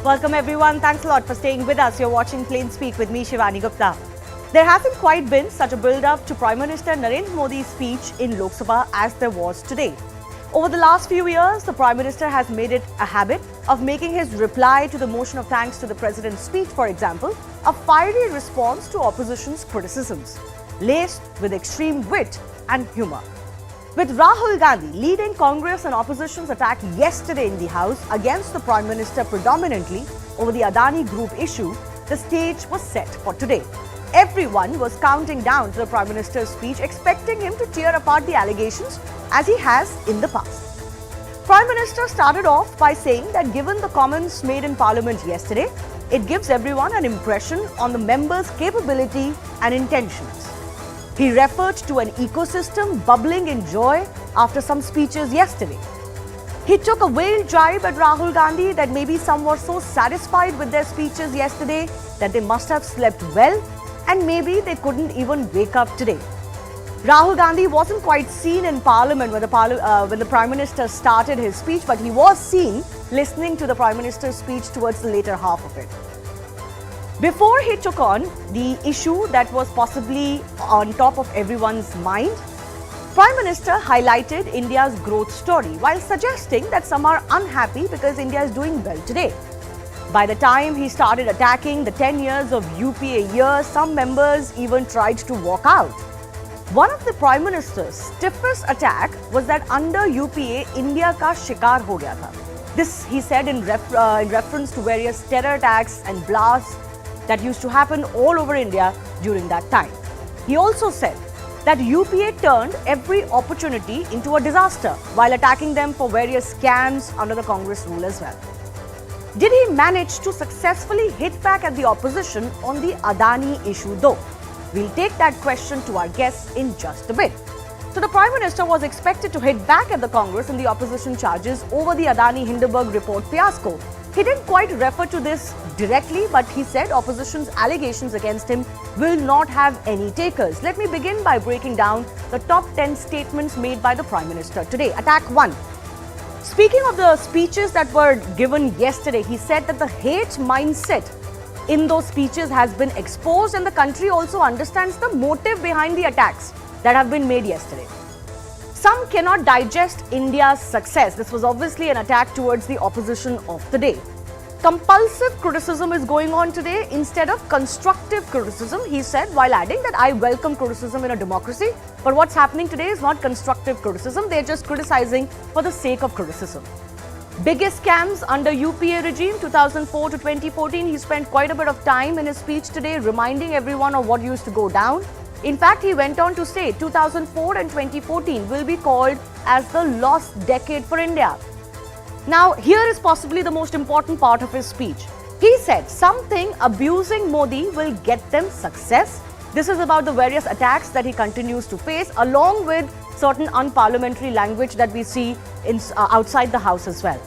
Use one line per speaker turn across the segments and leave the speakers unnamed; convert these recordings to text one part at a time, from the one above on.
Welcome everyone. Thanks a lot for staying with us. You're watching Plain Speak with me, Shivani Gupta. There hasn't quite been such a build-up to Prime Minister Narendra Modi's speech in Lok Sabha as there was today. Over the last few years, the Prime Minister has made it a habit of making his reply to the motion of thanks to the President's speech, for example, a fiery response to opposition's criticisms, laced with extreme wit and humour. With Rahul Gandhi leading Congress and opposition's attack yesterday in the House against the Prime Minister predominantly over the Adani Group issue, the stage was set for today. Everyone was counting down to the Prime Minister's speech, expecting him to tear apart the allegations as he has in the past. Prime Minister started off by saying that given the comments made in Parliament yesterday, it gives everyone an impression on the members' capability and intentions. He referred to an ecosystem bubbling in joy after some speeches yesterday. He took a veiled jibe at Rahul Gandhi that maybe some were so satisfied with their speeches yesterday that they must have slept well and maybe they couldn't even wake up today. Rahul Gandhi wasn't quite seen in Parliament when the Prime Minister started his speech, but he was seen listening to the Prime Minister's speech towards the later half of it. Before he took on the issue that was possibly on top of everyone's mind, Prime Minister highlighted India's growth story while suggesting that some are unhappy because India is doing well today. By the time he started attacking the 10 years of UPA year, some members even tried to walk out. One of the Prime Minister's stiffest attack was that under UPA, India ka shikar ho gaya tha. This he said in reference to various terror attacks and blasts that used to happen all over India during that time. He also said that UPA turned every opportunity into a disaster while attacking them for various scams under the Congress rule as well. Did he manage to successfully hit back at the opposition on the Adani issue though? We'll take that question to our guests in just a bit. So the Prime Minister was expected to hit back at the Congress and the opposition charges over the Adani Hindenburg report fiasco. He didn't quite refer to this directly, but he said opposition's allegations against him will not have any takers. Let me begin by breaking down the top 10 statements made by the Prime Minister today. Attack 1. Speaking of the speeches that were given yesterday, he said that the hate mindset in those speeches has been exposed and the country also understands the motive behind the attacks that have been made yesterday. Some cannot digest India's success. This was obviously an attack towards the opposition of the day. Compulsive criticism is going on today instead of constructive criticism, he said, while adding that I welcome criticism in a democracy, but what's happening today is not constructive criticism, they're just criticizing for the sake of criticism. Biggest scams under UPA regime, 2004 to 2014, he spent quite a bit of time in his speech today reminding everyone of what used to go down. In fact, he went on to say 2004 and 2014 will be called as the lost decade for India. Now, here is possibly the most important part of his speech. He said something abusing Modi will get them success. This is about the various attacks that he continues to face, along with certain unparliamentary language that we see outside the House as well.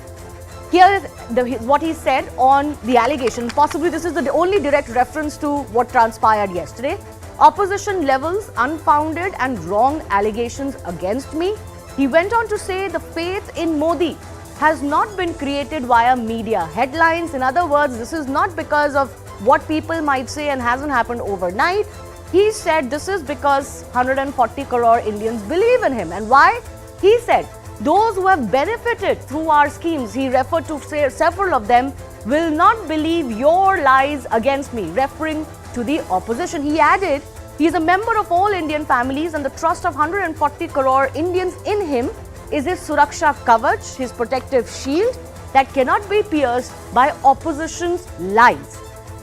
Here is what he said on the allegation. Possibly this is the only direct reference to what transpired yesterday. Opposition levels unfounded and wrong allegations against me. He went on to say the faith in Modi has not been created via media headlines. In other words, this is not because of what people might say and hasn't happened overnight. He said this is because 140 crore Indians believe in him. And why? He said those who have benefited through our schemes, he referred to several of them, will not believe your lies against me, referring to the opposition. He added, he is a member of all Indian families and the trust of 140 crore Indians in him is his Suraksha Kavach, his protective shield that cannot be pierced by opposition's lies.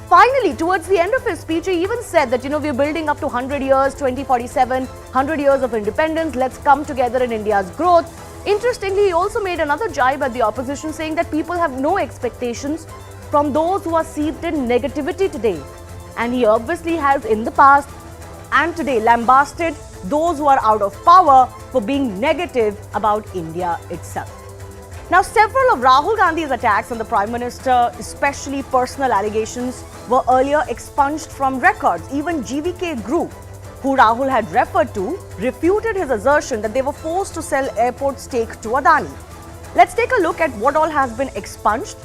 Finally, towards the end of his speech, he even said that, we're building up to 100 years, 2047, 100 years of independence, let's come together in India's growth. Interestingly, he also made another jibe at the opposition saying that people have no expectations from those who are seeped in negativity today. And he obviously has in the past and today lambasted those who are out of power for being negative about India itself. Now, several of Rahul Gandhi's attacks on the Prime Minister, especially personal allegations, were earlier expunged from records. Even GVK Group, who Rahul had referred to, refuted his assertion that they were forced to sell airport stake to Adani. Let's take a look at what all has been expunged.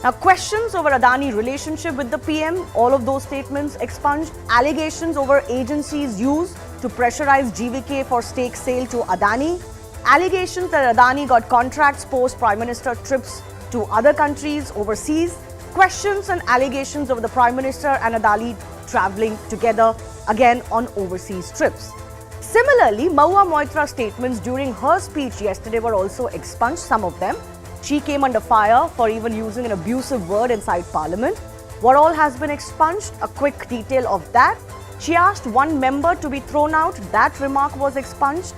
Now, questions over Adani relationship with the PM, all of those statements expunged. Allegations over agencies used to pressurize GVK for stake sale to Adani. Allegations that Adani got contracts post Prime Minister trips to other countries overseas. Questions and allegations over the Prime Minister and Adani travelling together again on overseas trips. Similarly, Mahua Moitra's statements during her speech yesterday were also expunged, some of them. She came under fire for even using an abusive word inside Parliament. What all has been expunged? A quick detail of that. She asked one member to be thrown out. That remark was expunged.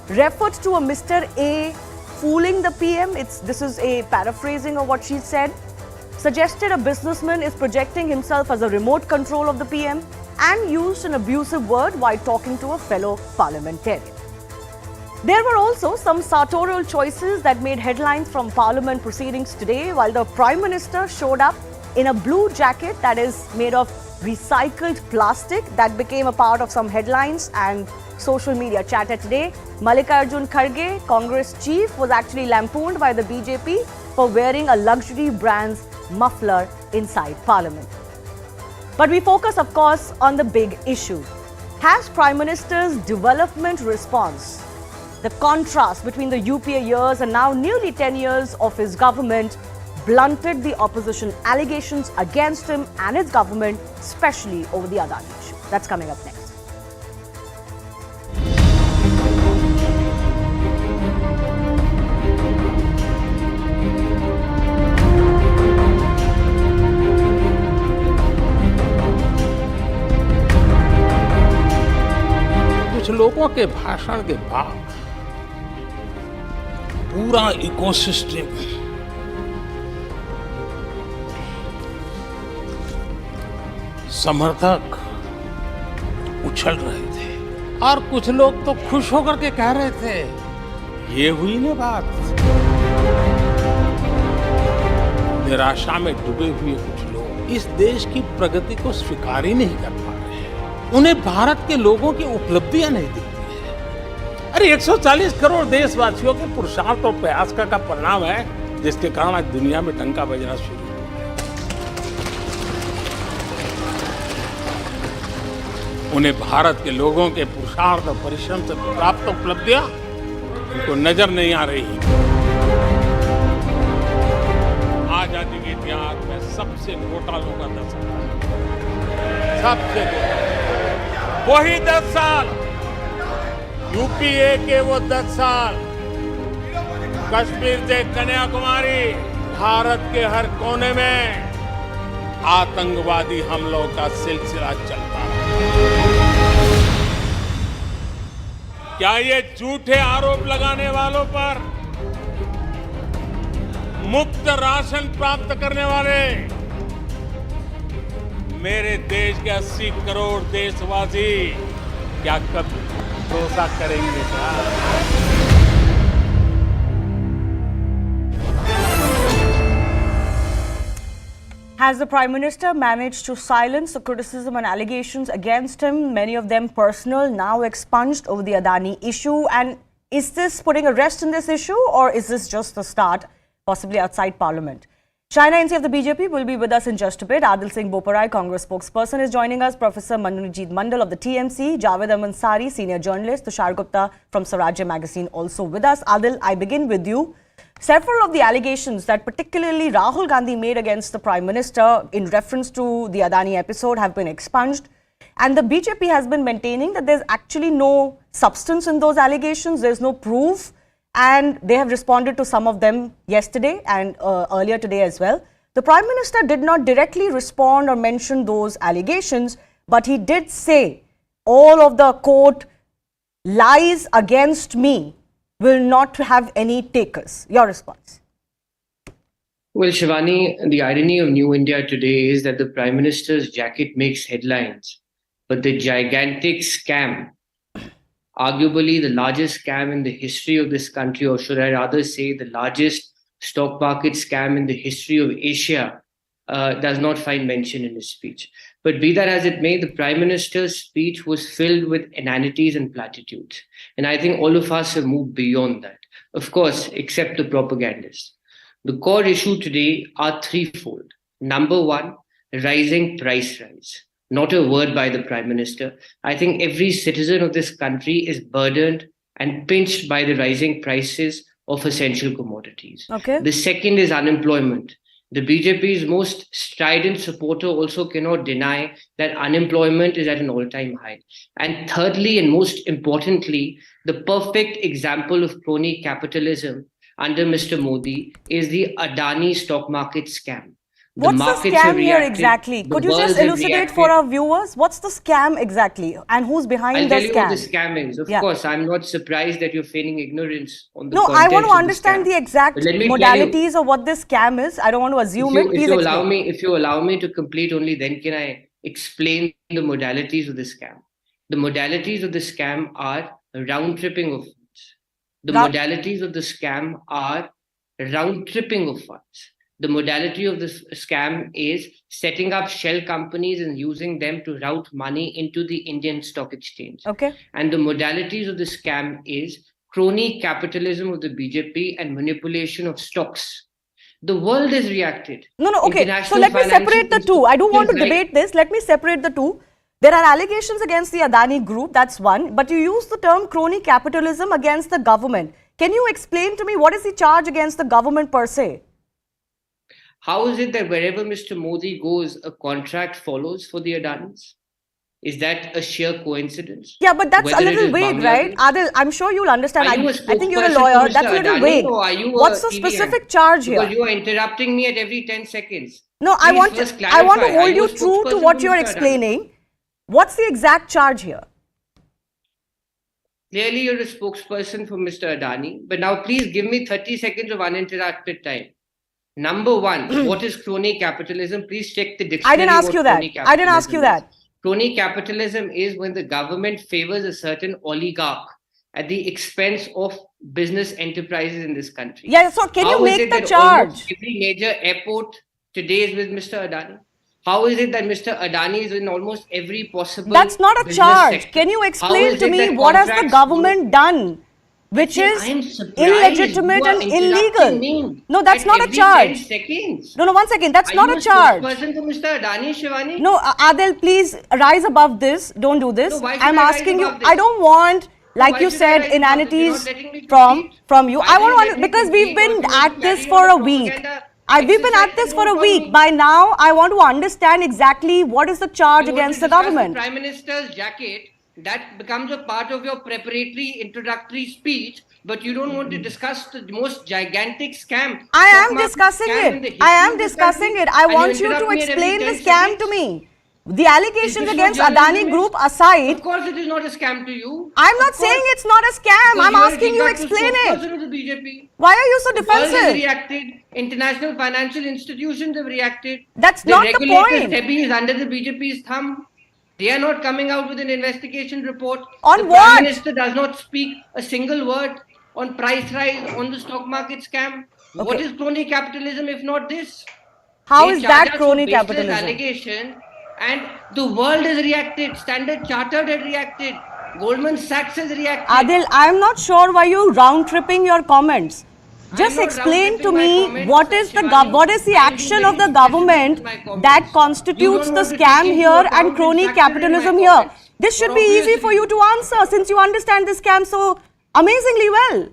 Referred to a Mr. A fooling the PM. This is a paraphrasing of what she said. Suggested a businessman is projecting himself as a remote control of the PM and used an abusive word while talking to a fellow parliamentarian. There were also some sartorial choices that made headlines from Parliament proceedings today, while the Prime Minister showed up in a blue jacket that is made of recycled plastic. That became a part of some headlines and social media chatter today. Mallikarjun Kharge, Congress chief, was actually lampooned by the BJP for wearing a luxury brand's muffler inside Parliament. But we focus, of course, on the big issue. Has Prime Minister's development response, the contrast between the UPA years and now nearly 10 years of his government, blunted the opposition allegations against him and his government, especially over the Adani issue? That's coming up next.
कुछ लोगों के भाषण के बाद पूरा ecosystem समर्थक उछल रहे थे और कुछ लोग तो खुश होकर के कह रहे थे, ये हुई ना बात। निराशा में डूबे हुए कुछ लोग इस देश की प्रगति को स्वीकार ही नहीं कर पा रहे हैं। उन्हें भारत के लोगों की उपलब्धियां नहीं दिखती है। अरे 140 करोड़ देशवासियों के पुरुषार्थ और प्रयास का परिणाम है, जिसके कारण आज दुनिया में डंका बजना शुरू हुआ है। उन्हें भारत के लोगों के पुरुषार्थ और परिश्रम से प्राप्त उपलब्धियां उनको नजर नहीं आ रही। आजादी के इतिहास में सबसे घोटालों का 10 साल, सबसे वही 10 साल, यूपीए के वो 10 साल, कश्मीर से कन्याकुमारी, भारत के हर कोने में आतंकवादी हमलों का सिलसिला चलता है। क्या ये झूठे आरोप लगाने वालों पर मुफ्त राशन प्राप्त करने वाले मेरे देश के 80 करोड़ देशवासी क्या कभी भरोसा करेंगे क्या?
Has the Prime Minister managed to silence the criticism and allegations against him, many of them personal, now expunged over the Adani issue? And is this putting a rest in this issue, or is this just the start, possibly outside Parliament? China NC of the BJP will be with us in just a bit. Adil Singh Boparai, Congress spokesperson, is joining us. Professor Manojit Mandal of the TMC, Javed Amansari, senior journalist, Tushar Gupta from Swarajya magazine also with us. Adil, I begin with you. Several of the allegations that particularly Rahul Gandhi made against the Prime Minister in reference to the Adani episode have been expunged. And the BJP has been maintaining that there's actually no substance in those allegations. There's no proof. And they have responded to some of them yesterday and earlier today as well. The Prime Minister did not directly respond or mention those allegations, but he did say all of the, quote, lies against me will not have any takers. Your response?
Well, Shivani, the irony of New India today is that the Prime Minister's jacket makes headlines, but the gigantic scam, arguably the largest scam in the history of this country, or should I rather say the largest stock market scam in the history of Asia, does not find mention in his speech. But be that as it may, the Prime Minister's speech was filled with inanities and platitudes. And I think all of us have moved beyond that. Of course, except the propagandists. The core issue today are threefold. Number one, rising price rise. Not a word by the Prime Minister. I think every citizen of this country is burdened and pinched by the rising prices of essential commodities.
Okay.
The second is unemployment. The BJP's most strident supporter also cannot deny that unemployment is at an all-time high. And thirdly, and most importantly, the perfect example of crony capitalism under Mr. Modi is the Adani stock market scam.
What's the scam here exactly? Could you just elucidate for our viewers? What's the scam exactly? And who's behind the scam?
I'll tell you what the scam is. Of course, I'm not surprised that you're feigning ignorance on the
No, I want to understand
the
exact modalities of what this scam is. I don't want to assume it. Please explain.
If you allow me to complete, only then can I explain the modalities of the scam. The modalities of the scam are round-tripping of funds. The modalities of the scam are round-tripping of funds. The modality of this scam is setting up shell companies and using them to route money into the Indian Stock Exchange.
Okay.
And the modalities of the scam is crony capitalism of the BJP and manipulation of stocks. The world has reacted.
No, okay. So let me separate the two. I don't want to debate this. Let me separate the two. There are allegations against the Adani group, that's one. But you use the term crony capitalism against the government. Can you explain to me what is the charge against the government per se?
How is it that wherever Mr. Modi goes, a contract follows for the Adanis? Is that a sheer coincidence?
Yeah, but that's a little vague, right? Adil, I'm sure you'll understand. I think you're a lawyer. That's a little vague. What's the specific charge here?
Because you are interrupting me at every 10 seconds.
No, I want to hold you true to what you're explaining. What's the exact charge here?
Clearly, you're a spokesperson for Mr. Adani. But now please give me 30 seconds of uninterrupted time. Number one, what is crony capitalism? Please check the dictionary.
I didn't ask you that.
Crony capitalism is when the government favors a certain oligarch at the expense of business enterprises in this country.
Yeah, so can you make the charge?
Every major airport today is with Mr. Adani. How is it that Mr. Adani is in almost every possible
That's not a charge. Sector? Can you explain to me what has the government done? Which is illegitimate and illegal. No, that's not a charge. No, 1 second. That's not a charge.
Person to Mr. Adani, Shivani?
No, Adil, please rise above this. Don't do this. No, I'm asking you. I don't want, like you said, inanities from you. I want to, because we've been at this for a week. We've been at this for a week. By now, I want to understand exactly what is the charge against the government.
The Prime Minister's jacket. That becomes a part of your preparatory introductory speech, but you don't want to discuss the most gigantic scam.
I am discussing it. I want you to explain the scam to me. The allegations against Adani Group aside.
Of course it is not a scam to you.
I'm not saying it's not a scam. I'm asking you explain it. Why are you so defensive?
The world has reacted. International financial institutions have reacted.
That's not the point.
The SEBI is under the BJP's thumb. They are not coming out with an investigation report.
On
the
what?
Prime Minister does not speak a single word on price rise, on the stock market scam. Okay. What is crony capitalism if not this?
How is that crony capitalism?
Allegation, and the world has reacted. Standard Chartered has reacted. Goldman Sachs has reacted.
Adil, I am not sure why you round tripping your comments. Just explain to me what is the action of the government that constitutes the scam here and crony capitalism here. This should be easy for you to answer since you understand this scam so amazingly well.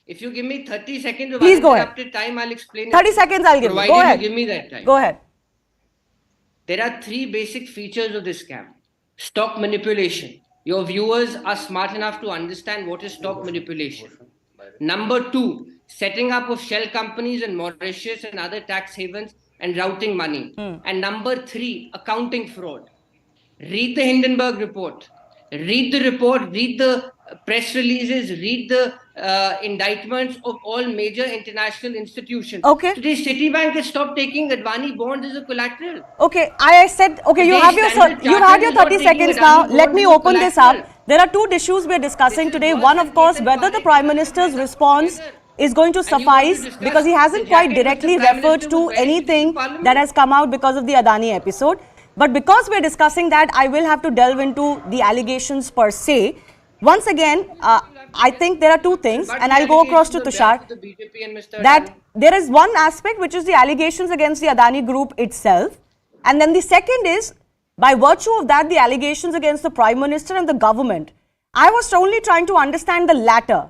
If you give me 30 seconds of
uninterrupted
time, I'll explain
30 seconds I'll give you. Go ahead.
Give me that time.
Go ahead.
There are three basic features of this scam. Stock manipulation. Your viewers are smart enough to understand what is stock manipulation. Number two, setting up of shell companies in Mauritius and other tax havens and routing money. And number three, accounting fraud. Read the Hindenburg report. Read the report, read the press releases, read the indictments of all major international institutions.
Okay.
Today, Citibank has stopped taking Advani bonds as a collateral.
Okay, I said, okay, you have your 30 seconds now. Let me open this up. There are two issues we are discussing today. One, of course, whether the Prime Minister's response is going to suffice because he hasn't quite directly referred to anything that has come out because of the Adani episode. But because we're discussing that, I will have to delve into the allegations per se. Once again, I think there are two things,
But
and
the
I'll go across to
allegations on
Tushar,
behalf of the BJP and Mr.
that
Adani.
there is one aspect which is the allegations against the Adani group itself, and then the second is, by virtue of that, the allegations against the Prime Minister and the government. I was only trying to understand the latter.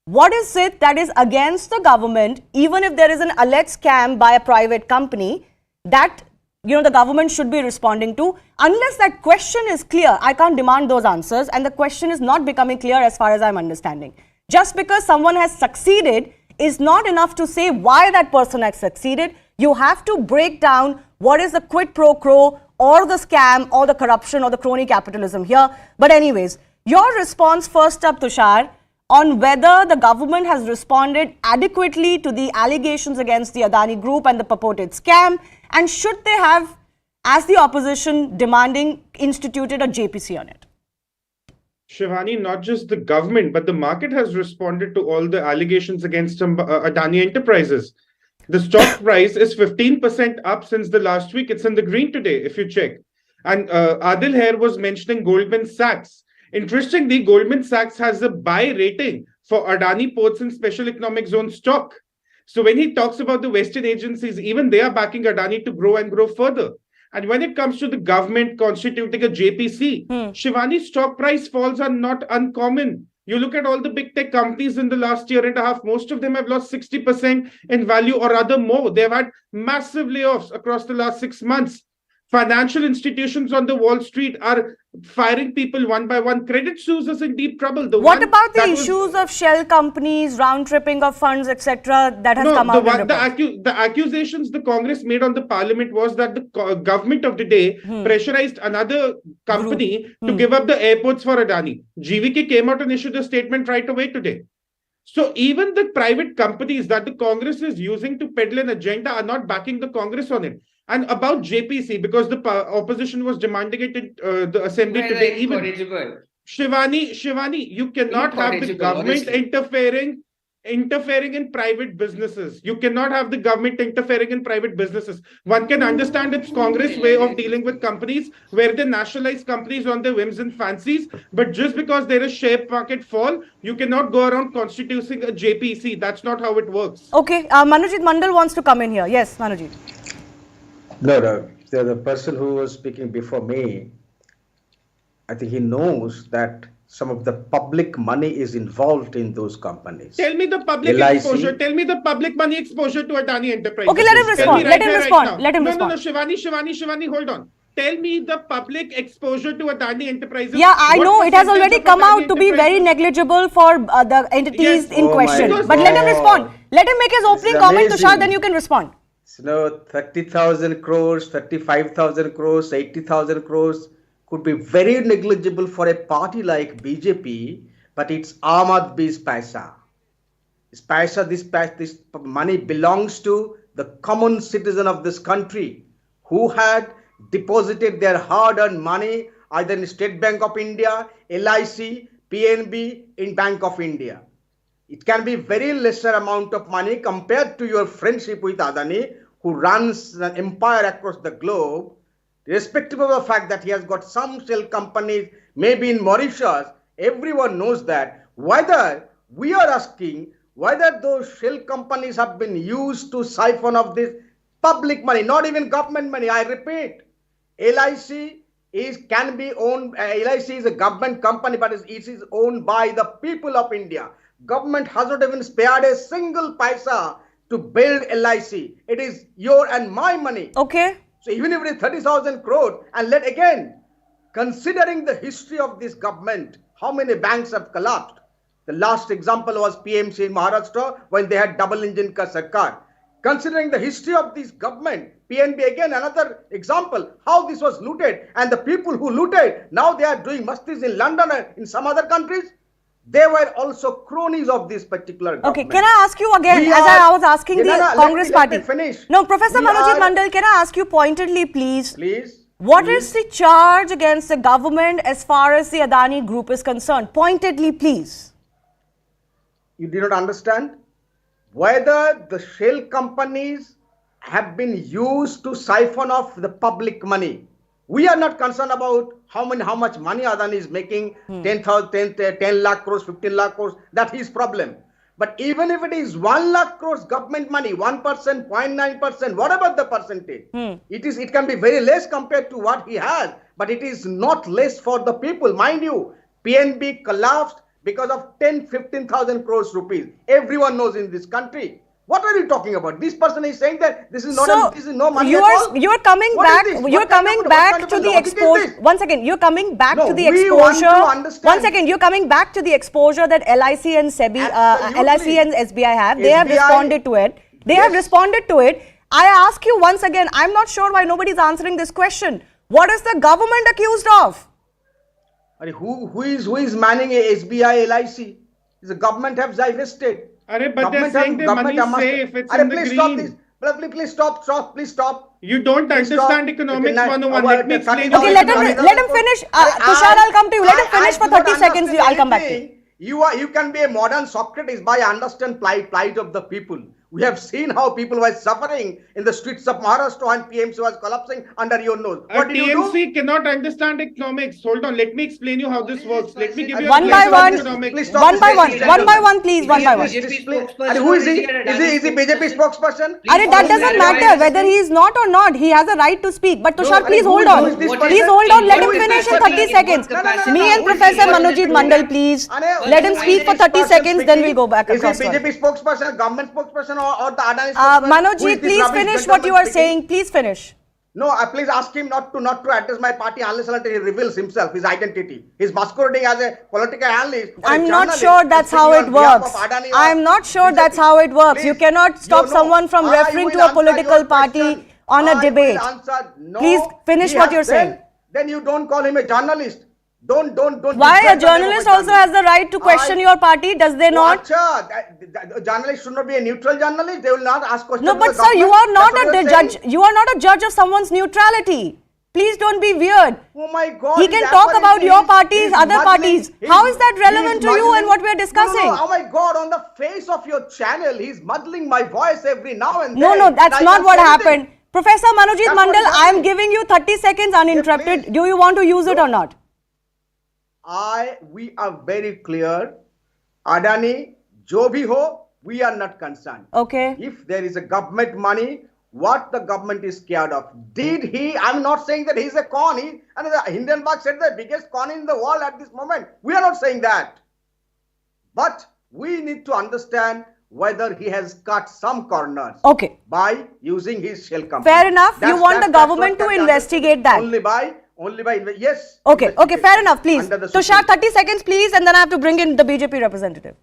What is it that is against the government, even if there is an alleged scam by a private company, that the government should be responding to? Unless that question is clear, I can't demand those answers, and the question is not becoming clear as far as I'm understanding. Just because someone has succeeded is not enough to say why that person has succeeded. You have to break down what is the quid pro quo or the scam or the corruption or the crony capitalism here. But anyways, your response first up, Tushar, on whether the government has responded adequately to the allegations against the Adani group and the purported scam, and should they have, as the opposition demanding, instituted a JPC on it?
Shivani, not just the government, but the market has responded to all the allegations against Adani Enterprises. The stock price is 15% up since the last week. It's in the green today, if you check. And Adil here was mentioning Goldman Sachs. Interestingly, Goldman Sachs has a buy rating for Adani Ports and Special Economic Zone stock. So when he talks about the Western agencies, even they are backing Adani to grow and grow further. And when it comes to the government constituting a JPC, Shivani's stock price falls are not uncommon. You look at all the big tech companies in the last year and a half, most of them have lost 60% in value or rather more. They've had massive layoffs across the last 6 months. Financial institutions on the Wall Street are firing people one by one. Credit Suisse is in deep trouble.
What about the issues of shell companies, round-tripping of funds, etc. that has come out?
The accusations the Congress made on the parliament was that the government of the day pressurized another company to give up the airports for Adani. GVK came out and issued a statement right away today. So even the private companies that the Congress is using to peddle an agenda are not backing the Congress on it. And about JPC, because the opposition was demanding it in the assembly today. Even Shivani, you cannot have the government interfering in private businesses. You cannot have the government interfering in private businesses. One can understand its Congress way of dealing with companies, where they nationalize companies on their whims and fancies. But just because there is share market fall, you cannot go around constituting a JPC. That's not how it works.
Okay, Manojit Mandal wants to come in here. Yes, Manojit.
No, the person who was speaking before me, I think he knows that some of the public money is involved in those companies.
Tell me the public exposure. Tell me the public money exposure to Adani Enterprises.
Okay, let him respond. Let him respond. Let him respond.
No, Shivani, hold on. Tell me the public exposure to Adani Enterprises.
Yeah, I know it has already come out to be very negligible for the entities in question. But let him respond. Let him make his opening comment, Tushar, then you can respond.
30,000 crores, 35,000 crores, 80,000 crores could be very negligible for a party like BJP, but it's Aam Aadmi's paisa. This money belongs to the common citizen of this country who had deposited their hard-earned money either in State Bank of India, LIC, PNB, in Bank of India. It can be very lesser amount of money compared to your friendship with Adani, who runs an empire across the globe, irrespective of the fact that he has got some shell companies, maybe in Mauritius. Everyone knows that. Whether we are asking whether those shell companies have been used to siphon off this public money, not even government money. I repeat, LIC can be owned. LIC is a government company, but it is owned by the people of India. Government has not even spared a single paisa to build LIC. It is your and my money.
Okay.
So even if it is 30,000 crores, and considering the history of this government, how many banks have collapsed? The last example was PMC in Maharashtra when they had double engine ka sarkar. Considering the history of this government, PNB again another example, how this was looted, and the people who looted, now they are doing mastis in London and in some other countries. They were also cronies of this particular government.
Okay, can I ask you again, I was asking the Congress party. No, Professor Manojit Mandal, can I ask you pointedly, please? What is the charge against the government as far as the Adani group is concerned? Pointedly, please.
You did not understand? Whether the shell companies have been used to siphon off the public money. We are not concerned about how much money Adani is making, 10 lakh crores, 15 lakh crores, that's his problem. But even if it is 1 lakh crores government money, 1%, 0.9%, whatever the percentage, it can be very less compared to what he has, but it is not less for the people. Mind you, PNB collapsed because of 10-15,000 crores rupees. Everyone knows in this country. What are you talking about? This person is saying that this is not this is no money at all.
You're coming
What
back.
is this?
You're
What kind
coming
of-
back
what kind
to
of
the
logic is
exposure.
this?
One second. You're coming back
No,
to the
we want to
exposure.
understand.
One second. You're coming back to the exposure that LIC and SEBI,
Absolutely.
LIC and SBI have. They have
SBI
responded to it. They have
Yes.
responded to it. I ask you once again. I'm not sure why nobody's answering this question. What is the government accused of?
Who is manning a SBI LIC? The government have divested.
But they're saying their money is safe. It's in the
please
green.
stop this. Please stop.
You don't
Please
understand
stop.
economics
Okay,
101.
now,
Let me
okay,
explain.
Okay, let him finish. Tushar, I'll come to you. Let him finish for 30 seconds. I'll come back to you.
You can be a modern Socrates by understand plight of the people. We have seen how people were suffering in the streets of Maharashtra and PMC was collapsing under your nose. What did you do?
TMC cannot understand economics. Hold on, let me explain you how this works. Let me give you
One
a
by
lesson
one.
of economics.
Please stop
One by
this.
one.
Please,
One by one, please. One by one.
Who is he? Is he BJP spokesperson?
That doesn't matter whether he is not or not. He has a right to speak. But Tushar, please hold
who
on.
is this
Please
person?
hold on. Let
Who
him
is
finish
this
in
person?
30 seconds.
No, no,
Me and
who is
Professor
this
Manojit
person?
Mandal, please. Let him speak for 30 seconds, then we'll go back
Is he
across.
BJP spokesperson, government spokesperson, or the Adani spokesperson? Who is
Manojit,
this
please
rubbish
finish what you are
gentleman
saying.
speaking?
Please finish.
No, please ask him not to address my party unless until he reveals himself, his identity. He's masquerading as a political analyst. or a
I'm not
journalist
sure that's how
speaking
it
on behalf
works.
of Adani or
I'm not sure
BJP.
that's how it works. You
Please,
cannot stop
no,
someone from
I
referring
will
to a
answer
political
your
party
question.
on a
I will
debate.
answer. No,
Please finish
he
what
has
you're saying.
Then you don't call him a journalist. Don't.
Why a
disrespect the name of
journalist also has the right to question your party? Does they not?
The journalist should not be a neutral journalist. They will not ask questions.
No,
to
but
the
sir, you
government.
are not
That's what
a
you're
judge.
saying.
You are not a judge of someone's neutrality. Please don't be weird.
Oh my God!
He
he's
can talk
apparently-
about your
he's-
parties,
he's
other
muddling-
parties.
he's-
How is that relevant
he's
to you and
muddling-
what we are discussing?
No, oh my God! On the face of your channel, he's muddling my voice every now and
No,
then.
that's
I
not
can't
what
say anything.
happened. Professor Manojit
That's what
Mandal,
is
I am
happening.
giving you 30 seconds uninterrupted.
please.
Do you want to use it or not?
We are very clear. Adani, jo bhi ho, we are not concerned.
Okay.
If there is a government money, what the government is scared of? I'm not saying that he's a con. Hindenburg said the biggest con in the world at this moment. We are not saying that. But we need to understand whether he has cut some corners.
Okay.
By using his shell company.
Fair enough. You want the government to investigate that.
Only by, yes.
Okay, fair enough, please.
Under the
Tushar,
Supreme
30 seconds, please, and then I have to bring in the BJP representative.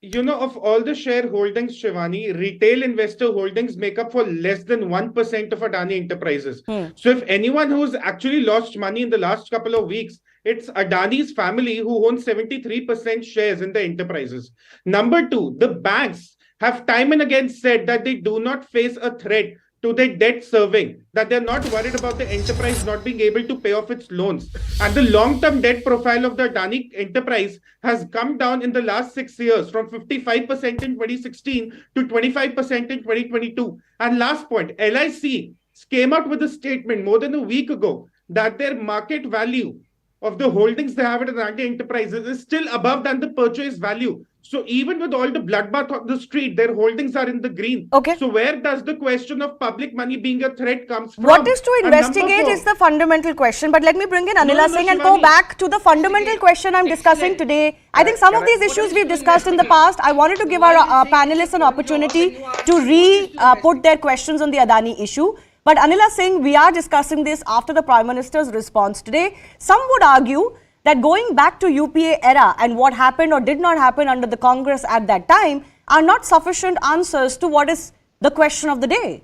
Of all the shareholdings, Shivani, retail investor holdings make up for less than 1% of Adani Enterprises. So if anyone who's actually lost money in the last couple of weeks, it's Adani's family who owns 73% shares in the enterprises. Number two, the banks have time and again said that they do not face a threat to their debt serving, that they're not worried about the enterprise not being able to pay off its loans. And the long-term debt profile of the Adani enterprise has come down in the last 6 years from 55% in 2016 to 25% in 2022. And last point, LIC came out with a statement more than a week ago that their market value of the holdings they have at Adani Enterprises is still above than the purchase value. So even with all the bloodbath on the street, their holdings are in the green.
Okay.
So where does the question of public money being a threat comes from?
What is to
And number
investigate
four-
is the fundamental question. But let me bring in Anila
no,
Singh and go
Shivani.
back to the fundamental question I'm discussing today. I think some of these issues we've discussed in the past. I wanted to give our panelists an opportunity to put their questions on the Adani issue. But Anila Singh, we are discussing this after the Prime Minister's response today. Some would argue that going back to UPA era and what happened or did not happen under the Congress at that time are not sufficient answers to what is the question of the day.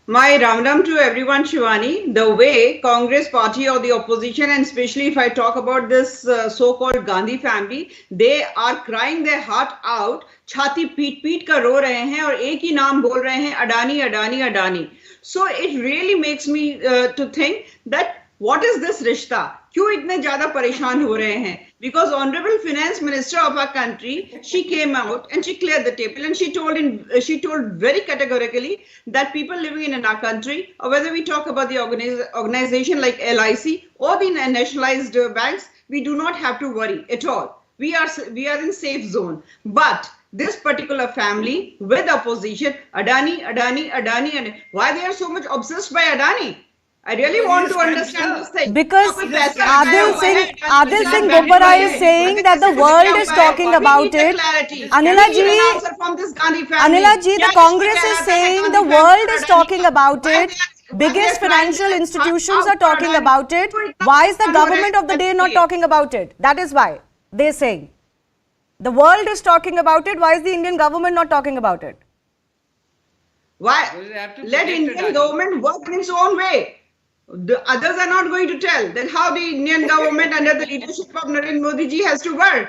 My ram to everyone, Shivani. The way Congress party or the opposition, and especially if I talk about this so-called Gandhi family, they are crying their heart out. छाती पीट कर रो रहे हैं और एक ही नाम बोल रहे हैं, Adani, Adani, Adani. So it really makes me to think that what is this rishta? क्यों इतने ज्यादा परेशान हो रहे हैं? Because honorable finance minister of our country, she came out and she cleared the table and she told very categorically that people living in our country, or whether we talk about the organization like LIC or the nationalized banks, we do not have to worry at all. We are in safe zone. But this particular family with opposition, Adani, and why they are so much obsessed by Adani? I really want to understand this thing.
Because Adil Singh Bobara is saying that the world is talking about it. Anila ji, the Congress is saying the world is talking about it. Biggest financial institutions are talking about it. Why is the government of the day not talking about it? That is why they're saying. The world is talking about it. Why is the Indian government not talking about it?
Why? Let Indian government work in its own way. The others are not going to tell that how the Indian government under the leadership of Narendra Modi ji has to work.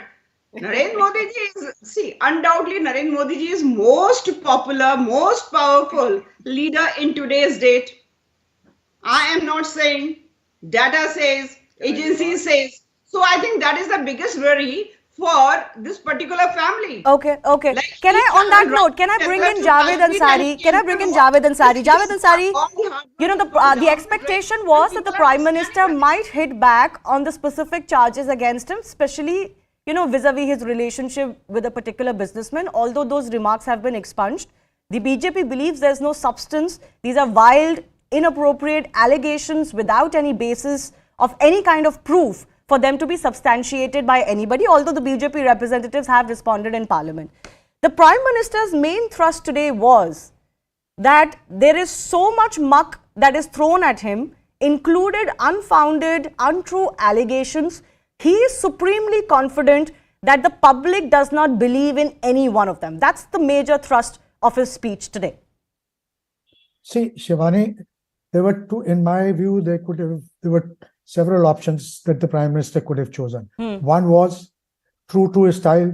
Narendra Modi ji is, undoubtedly Narendra Modi ji is most popular, most powerful leader in today's date. I am not saying, data says, agency says. So I think that is the biggest worry for this particular family.
Okay. Like, on that note, can I bring in Javed Ansari? Javed Ansari, you know, the expectation was that the Prime Minister might hit back on the specific charges against him, especially, you know, vis-a-vis his relationship with a particular businessman. Although those remarks have been expunged, the BJP believes there's no substance. These are wild, inappropriate allegations without any basis of any kind of proof for them to be substantiated by anybody, although the BJP representatives have responded in Parliament. The Prime Minister's main thrust today was that there is so much muck that is thrown at him, included unfounded, untrue allegations. He is supremely confident that the public does not believe in any one of them. That's the major thrust of his speech today.
See, Shivani, there were two, in my view, there were several options that the Prime Minister could have chosen. One was, true to his style,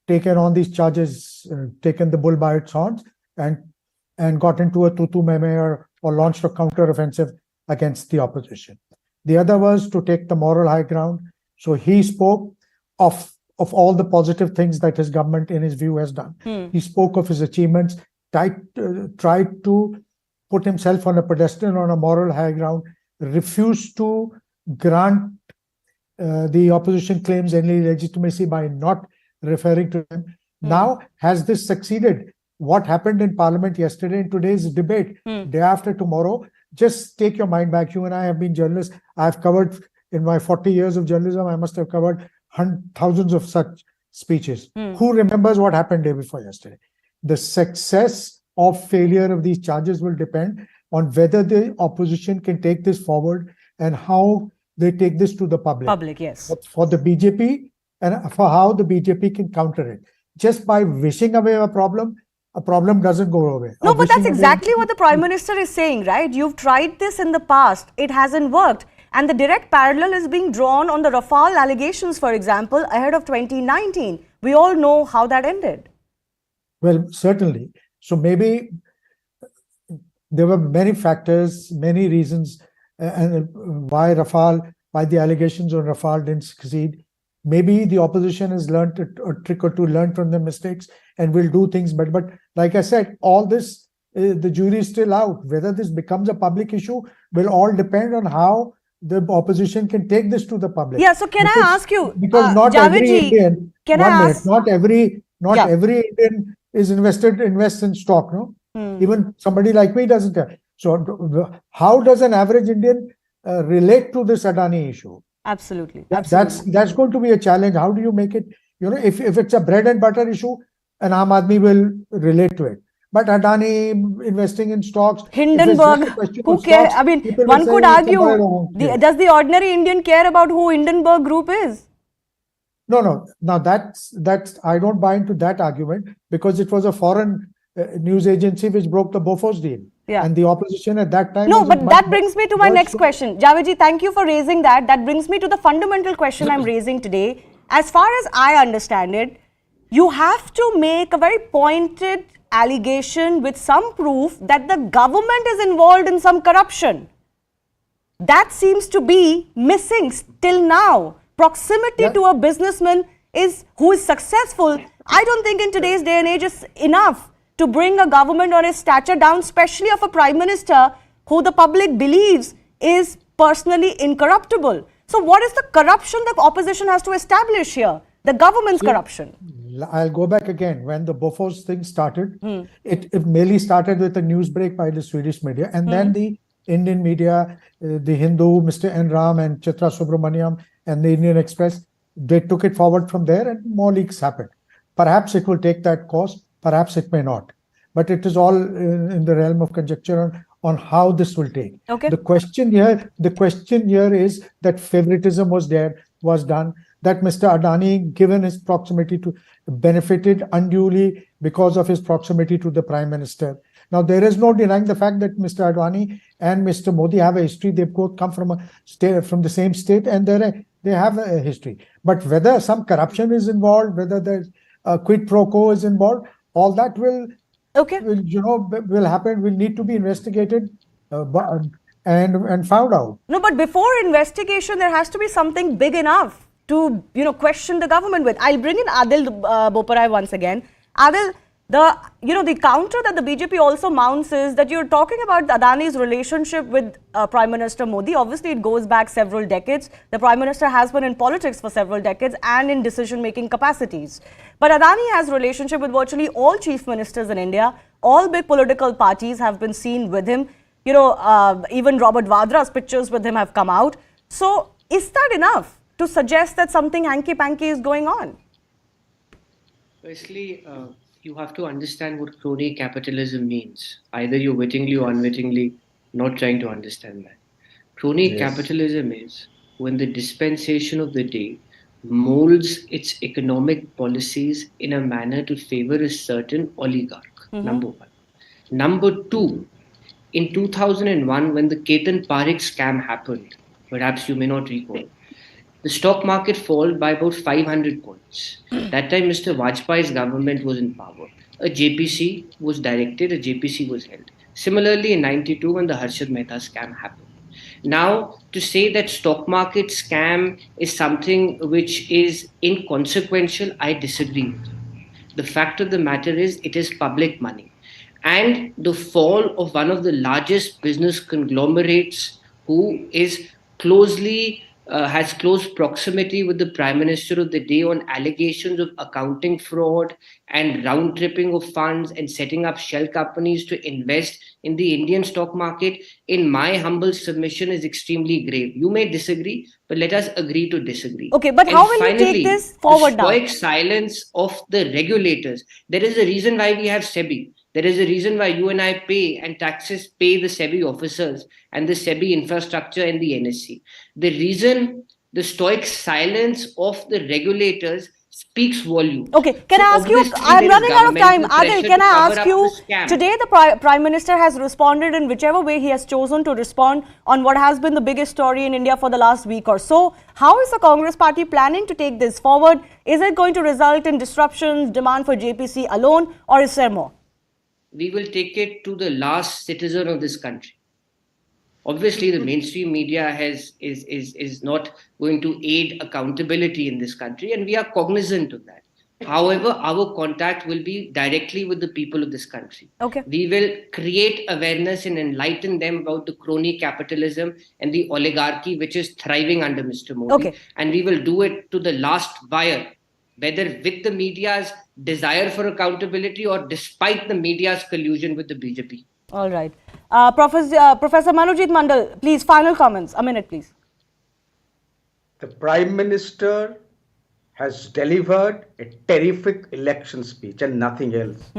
taken on these charges, taken the bull by its horns and got into a tutu meme or launched a counter-offensive against the opposition. The other was to take the moral high ground. So he spoke of all the positive things that his government, in his view, has done. He spoke of his achievements, tried to put himself on a pedestal, on a moral high ground, refused to grant the opposition claims any legitimacy by not referring to them. Now, has this succeeded? What happened in Parliament yesterday in today's debate, day after tomorrow, just take your mind back. You and I have been journalists. I've covered, in my 40 years of journalism, I must have covered thousands of such speeches. Who remembers what happened day before yesterday? The success or failure of these charges will depend on whether the opposition can take this forward and how they take this to the public.
Yes.
For the BJP and for how the BJP can counter it. Just by wishing away a problem doesn't go away.
No, but that's exactly what the Prime Minister is saying, right? You've tried this in the past. It hasn't worked. And the direct parallel is being drawn on the Rafale allegations, for example, ahead of 2019. We all know how that ended.
Well, certainly. So maybe there were many factors, many reasons why the allegations on Rafale didn't succeed. Maybe the opposition has learned a trick or two, learned from their mistakes, and will do things better. But like I said, all this, the jury is still out. Whether this becomes a public issue will all depend on how the opposition can take this to the public.
Yeah, so can I ask you,
because not every Indian, not every Indian is invests in stock, no? Even somebody like me doesn't have. So how does an average Indian relate to this Adani issue?
Absolutely.
That's going to be a challenge. How do you make it, you know, if it's a bread and butter issue, an Aam Aadmi will relate to it. But Adani investing in stocks,
Hindenburg, who cares? I mean, one could argue, does the ordinary Indian care about who Hindenburg Group is?
No. Now that's I don't buy into that argument, because it was a foreign news agency which broke the Bofors deal.
Yeah.
And the opposition at that time...
No, but that brings me to my next question. Javed, thank you for raising that. That brings me to the fundamental question I'm raising today. As far as I understand it, you have to make a very pointed allegation with some proof that the government is involved in some corruption. That seems to be missing till now. Proximity to a businessman who is successful. I don't think in today's day and age is enough to bring a government or a stature down, especially of a prime minister who the public believes is personally incorruptible. So what is the corruption the opposition has to establish here? The government's corruption.
I'll go back again. When the Bofors thing started, it merely started with a news break by the Swedish media, and then the Indian media, the Hindu, Mr. N. Ram and Chitra Subramaniam and the Indian Express, they took it forward from there and more leaks happened. Perhaps it will take that course, perhaps it may not. But it is all in the realm of conjecture on how this will take.
Okay.
The question here is that favoritism was done, that Mr. Adani, given his proximity to, benefited unduly because of his proximity to the Prime Minister. Now, there is no denying the fact that Mr. Adani and Mr. Modi have a history. They both come from the same state, and they have a history. But whether some corruption is involved, whether there's a quid pro quo is involved, all that will happen. Will need to be investigated and found out.
No, but before investigation, there has to be something big enough to question the government with. I'll bring in Adil Boparai once again. Adil, the counter that the BJP also mounts is that you're talking about Adani's relationship with Prime Minister Modi. Obviously, it goes back several decades. The Prime Minister has been in politics for several decades and in decision-making capacities. But Adani has relationship with virtually all chief ministers in India. All big political parties have been seen with him. Even Robert Vadra's pictures with him have come out. So, is that enough to suggest that something hanky-panky is going on?
Firstly, you have to understand what crony capitalism means. Either you're wittingly or unwittingly not trying to understand that. Crony capitalism is when the dispensation of the day molds its economic policies in a manner to favor a certain oligarch, number one. Number two, in 2001, when the Ketan Parekh scam happened, perhaps you may not recall, the stock market fell by about 500 points. That time, Mr. Vajpayee's government was in power. A JPC was directed, a JPC was held. Similarly, in 92, when the Harshad Mehta scam happened. Now, to say that stock market scam is something which is inconsequential, I disagree with. The fact of the matter is, it is public money. And the fall of one of the largest business conglomerates who is has close proximity with the Prime Minister of the day on allegations of accounting fraud and round-tripping of funds and setting up shell companies to invest in the Indian stock market, in my humble submission, is extremely grave. You may disagree, but let us agree to disagree.
Okay, but how will you take this forward now?
The stoic silence of the regulators. There is a reason why we have SEBI. There is a reason why you and I pay and taxes pay the SEBI officers and the SEBI infrastructure and the NSE. The reason the stoic silence of the regulators speaks volumes.
Okay, can I ask you, I'm running out of time. Adil, can I ask you, today the Prime Minister has responded in whichever way he has chosen to respond on what has been the biggest story in India for the last week or so. How is the Congress party planning to take this forward? Is it going to result in disruptions, demand for JPC alone, or is there more?
We will take it to the last citizen of this country. Obviously, the mainstream media is not going to aid accountability in this country, and we are cognizant of that. However, our contact will be directly with the people of this country.
Okay.
We will create awareness and enlighten them about the crony capitalism and the oligarchy which is thriving under Mr. Modi.
Okay.
And we will do it to the last wire, whether with the media's desire for accountability or despite the media's collusion with the BJP.
All right. Professor Manojit Mandal, please, final comments. A minute, please.
The Prime Minister has delivered a terrific election speech and nothing else.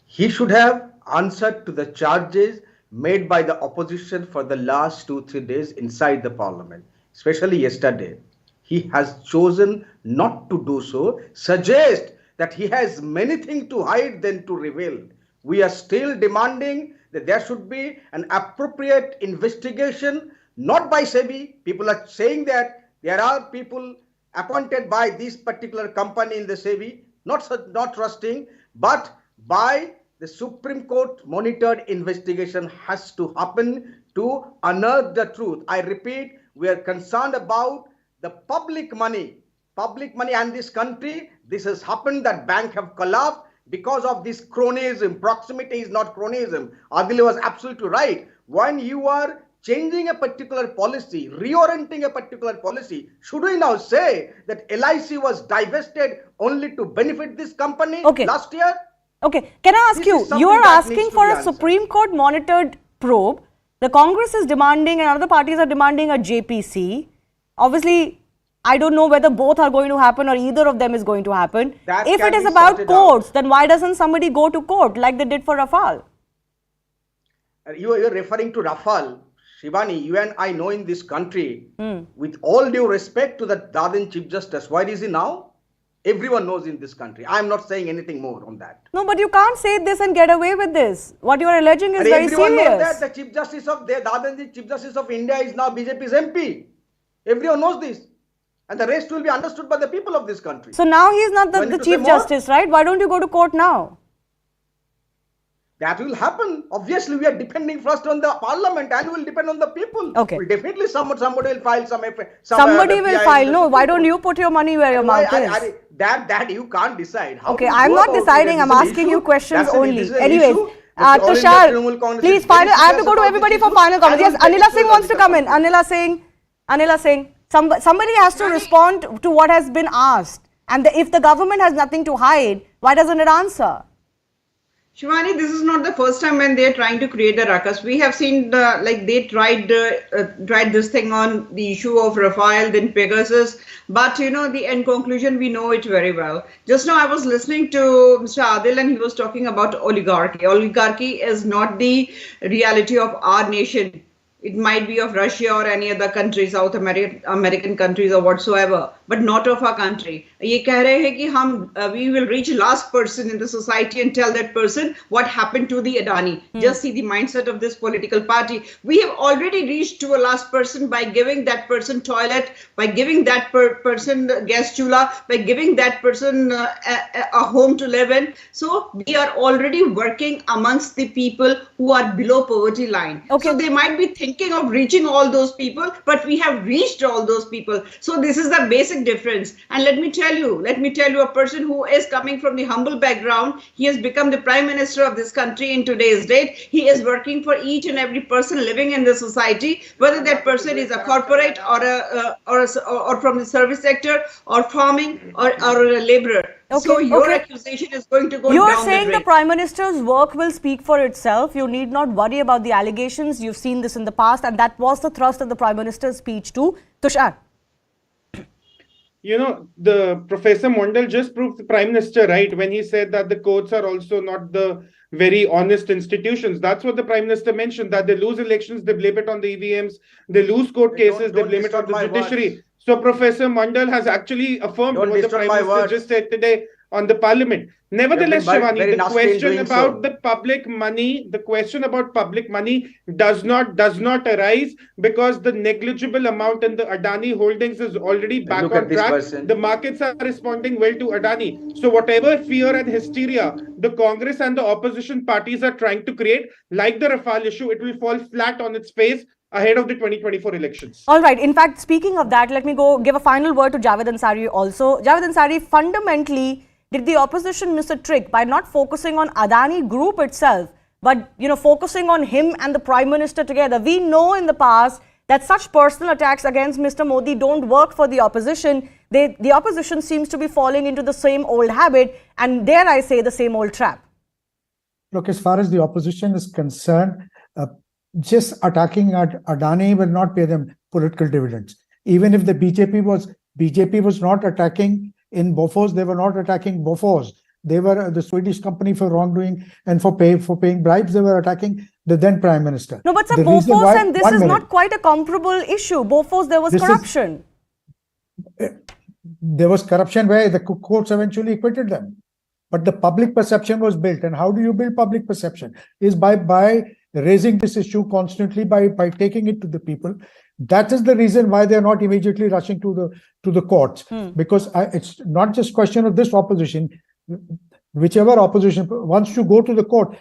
He should have answered to the charges made by the opposition for the last 2-3 days inside the parliament, especially yesterday. He has chosen not to do so, suggest that he has many things to hide than to reveal. We are still demanding that there should be an appropriate investigation, not by SEBI. People are saying that there are people appointed by this particular company in the SEBI, not trusting, but by the Supreme Court monitored investigation has to happen to unearth the truth. I repeat, we are concerned about the public money and this country. This has happened, that bank have collapsed because of this cronyism. Proximity is not cronyism. Adil was absolutely right. When you are changing a particular policy, reorienting a particular policy, should we now say that LIC was divested only to benefit this company last year?
Okay, can I ask you, you are asking for a Supreme Court monitored probe. The Congress is demanding and other parties are demanding a JPC. Obviously, I don't know whether both are going to happen or either of them is going to happen. If it is about courts, then why doesn't somebody go to court like they did for Rafale?
You are referring to Rafale. Shivani, you and I know in this country, with all due respect to the Darden Chief Justice, where is he now? Everyone knows in this country. I am not saying anything more on that.
No, but you can't say this and get away with this. What you are alleging is very
everyone
serious.
Knows that the Chief Justice of Darden Chief Justice of India is now BJP's MP. Everyone knows this. And the rest will be understood by the people of this country.
So now he is not the Chief Justice, right? Why don't you go to court now?
That will happen. Obviously, we are depending first on the parliament and will depend on the people.
Okay.
Well, definitely somebody will file
somebody will file. No, why don't you put your money where your mouth is?
That you can't decide.
Okay, I'm not deciding. I'm asking you questions only. Anyways, Tushar, please final. I have to go to everybody for final comments. Yes, Anila Singh wants to come in. Anila Singh. Somebody has to respond to what has been asked. And if the government has nothing to hide, why doesn't it answer?
Shivani, this is not the first time when they are trying to create a ruckus. We have seen they tried this thing on the issue of Rafale, then Pegasus. But the end conclusion, we know it very well. Just now I was listening to Mr. Adil and he was talking about oligarchy. Oligarchy is not the reality of our nation. It might be of Russia or any other country, South American countries or whatsoever, but not of our country. ये कह रहे हैं कि we will reach last person in the society and tell that person what happened to the Adani. Just see the mindset of this political party. We have already reached to a last person by giving that person toilet, by giving that person gas chula, by giving that person a home to live in. So we are already working amongst the people who are below poverty line. Okay. So they might be thinking of reaching all those people, but we have reached all those people. So this is the basic difference. And let me tell you, a person who is coming from the humble background, he has become the Prime Minister of this country in today's date. He is working for each and every person living in the society, whether that person is a corporate or from the service sector or farming or a laborer. Okay, so your accusation is going to go down the drain.
You are saying the Prime Minister's work will speak for itself. You need not worry about the allegations. You've seen this in the past, and that was the thrust of the Prime Minister's speech too. Tushar.
The Professor Mondal just proved the Prime Minister right when he said that the courts are also not the very honest institutions. That's what the Prime Minister mentioned, that they lose elections, they blame it on the EVMs, they lose court cases, they blame it on the judiciary. So Professor Mondal has actually affirmed what the Prime Minister just said today on the Parliament. Nevertheless, Shivani, the question about the public money, does not arise because the negligible amount in the Adani holdings is already back on track. The markets are responding well to Adani. So whatever fear and hysteria the Congress and the opposition parties are trying to create, like the Rafale issue, it will fall flat on its face ahead of the 2024 elections.
All right. In fact, speaking of that, let me go give a final word to Javed Ansari also. Javed Ansari, fundamentally, did the opposition miss a trick by not focusing on Adani Group itself, but focusing on him and the Prime Minister together? We know in the past that such personal attacks against Mr. Modi don't work for the opposition. The opposition seems to be falling into the same old habit and, dare I say, the same old trap.
Look, as far as the opposition is concerned, just attacking Adani will not pay them political dividends. Even if the BJP was not attacking in Bofors, they were not attacking Bofors. They were the Swedish company for wrongdoing and for paying bribes. They were attacking the then Prime Minister.
No, but sir, Bofors and this is not quite a comparable issue. Bofors, there was corruption.
There was corruption where the courts eventually acquitted them. But the public perception was built. And how do you build public perception? Is by raising this issue constantly, by taking it to the people. That is the reason why they are not immediately rushing to the courts. Because it's not just question of this opposition. whichever opposition, once you go to the court,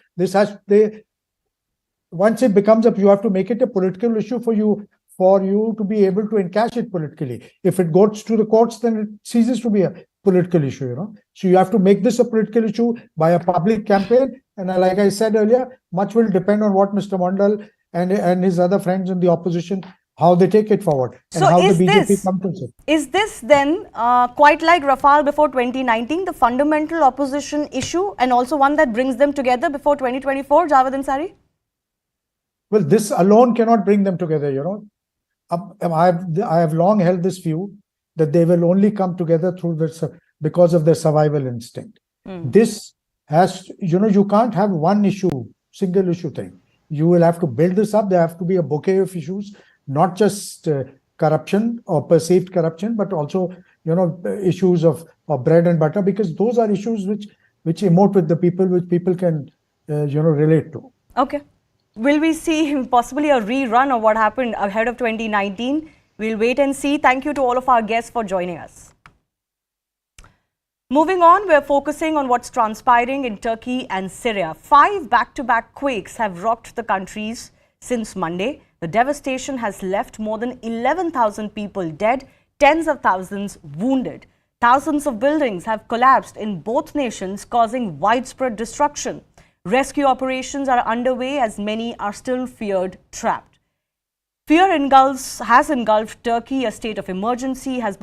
once it becomes you have to make it a political issue for you to be able to encash it politically. If it goes to the courts, then it ceases to be a political issue, So you have to make this a political issue by a public campaign. And like I said earlier, much will depend on what Mr. Mandal and his other friends in the opposition, how they take it forward, and
So
how the
is
BJP come to it.
Is this then quite like Rafale before 2019, the fundamental opposition issue, and also one that brings them together before 2024, Javed Ansari?
Well, this alone cannot bring them together, I have long held this view that they will only come together through this because of their survival instinct. This has, you can't have one issue, single issue thing. You will have to build this up. There have to be a bouquet of issues, not just corruption or perceived corruption, but also, issues of bread and butter, because those are issues which emote with the people, which people can, relate to.
Okay. Will we see possibly a rerun of what happened ahead of 2019? We'll wait and see. Thank you to all of our guests for joining us. Moving on, we're focusing on what's transpiring in Turkey and Syria. 5 back-to-back quakes have rocked the countries since Monday. The devastation has left more than 11,000 people dead, tens of thousands wounded. Thousands of buildings have collapsed in both nations, causing widespread destruction. Rescue operations are underway as many are still feared trapped. Fear has engulfed Turkey. A state of emergency has been